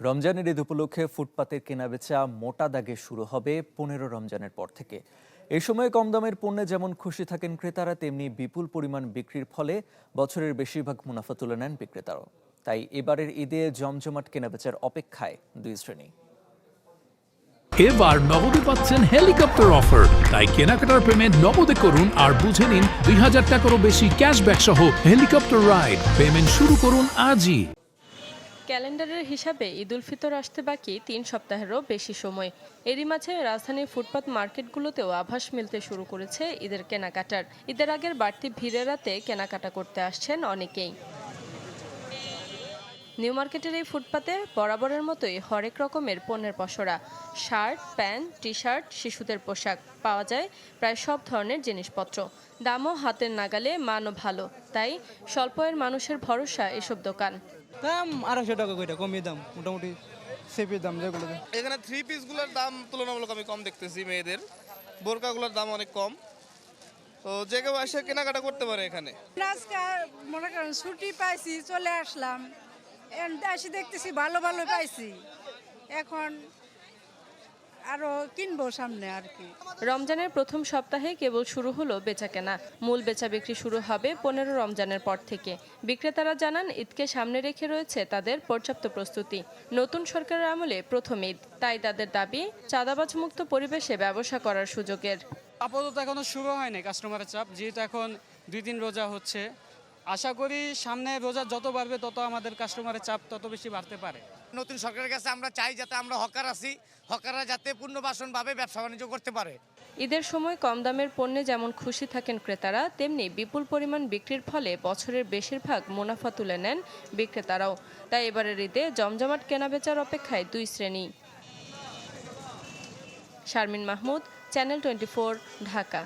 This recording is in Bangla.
রমজানের ঈদ উপলক্ষে ফুটপাতের কেনাবেচা মোটা দাগে শুরু হবে 15 রমজানের পর থেকে। এই সময়ে কম দামের পণ্যে যেমন খুশি থাকেন ক্রেতারা, তেমনি বিপুল পরিমাণ বিক্রির ফলে বছরের বেশিরভাগ মুনাফা তুলে নেন বিক্রেতারাও। তাই এবারের ঈদে জমজমাট কেনাবেচার অপেক্ষায় দুই শ্রেণী। এবার নগদে পাচ্ছেন হেলিকপ্টার অফার, তাই কেনাকাটার পেমেন্ট নগদে করুন আর বুঝে নিন 2000 টাকারও বেশি ক্যাশব্যাক সহ হেলিকপ্টার রাইড। পেমেন্ট শুরু করুন আজই। ক্যালেন্ডারের হিসাবে ঈদ উল ফিতর আসতে বাকি 3 সপ্তাহেরও বেশি সময়। এরই মাঝে রাজধানীর ফুটপাত মার্কেটগুলোতেও আভাস মিলতে শুরু করেছে ঈদের কেনাকাটার। ঈদের আগের বাড়তি ভিড় এড়াতে কেনাকাটা করতে আসছেন অনেকেই। নিউ মার্কেটের এই ফুটপাতে বরাবরের মতোই হরেক রকমের পণ্যের পসরা। শার্ট, প্যান্ট, টি শার্ট, শিশুদের পোশাক পাওয়া যায় প্রায় সব ধরনের জিনিসপত্র। দামও হাতের নাগালে, মানও ভালো, তাই স্বল্প আয়ের মানুষের ভরসা এসব দোকান। দাম 250 টাকা কইটা, কমই দাম, মোটামুটি সেফের দাম যেগুলো। এখানে 3 পিসগুলোর দাম তুলনামূলক আমি কম দেখতেছি, মেয়েদের বোরকাগুলোর দাম অনেক কম, তো যে কেউ এসে কেনাকাটা করতে পারে এখানে। আজকে মনে করেন ছুটি পাইছি, চলে আসলাম, এসে দেখতেছি ভালো ভালো পাইছি, এখন আরো কিনবো সামনে আর কি। রমজানের প্রথম সপ্তাহে কেবল শুরু হলো বেচাকেনা। মূল বেচা বিক্রি শুরু হবে 15 রমজানের পর থেকে। বিক্রেতারা জানান, ঈদকে সামনে রেখে রয়েছে তাদের পর্যাপ্ত প্রস্তুতি। নতুন সরকারের আমলে প্রথম ঈদ, তাই তাদের দাবি চাঁদাবাজ মুক্ত পরিবেশে ব্যবসা করার সুযোগের। আপাতত এখনো শুরু হয়নি কাস্টমারের চাপ, যেহেতু এখন 2-3 রোজা হচ্ছে। আশা করি সামনে রোজা যত বাড়বে তত আমাদের কাস্টমারের চাপ তত বেশি বাড়তে পারে। নতুন সরকারের কাছে আমরা চাই যাতে আমরা হকার আছি, হকাররা যাতে পূর্ণবাসনভাবে ব্যবসা বাণিজ্য করতে পারে। ঈদের সময় কম দামের পণ্যে যেমন খুশি থাকেন ক্রেতারা, তেমনি বিপুল পরিমাণ বিক্রির ফলে বছরের বেশিরভাগ মুনাফা তুলে নেন বিক্রেতারাও। তাই এবারের ঈদে জমজমাট কেনাবেচার অপেক্ষায় দুই শ্রেণী। শারমিন মাহমুদ, চ্যানেল 24, ঢাকা।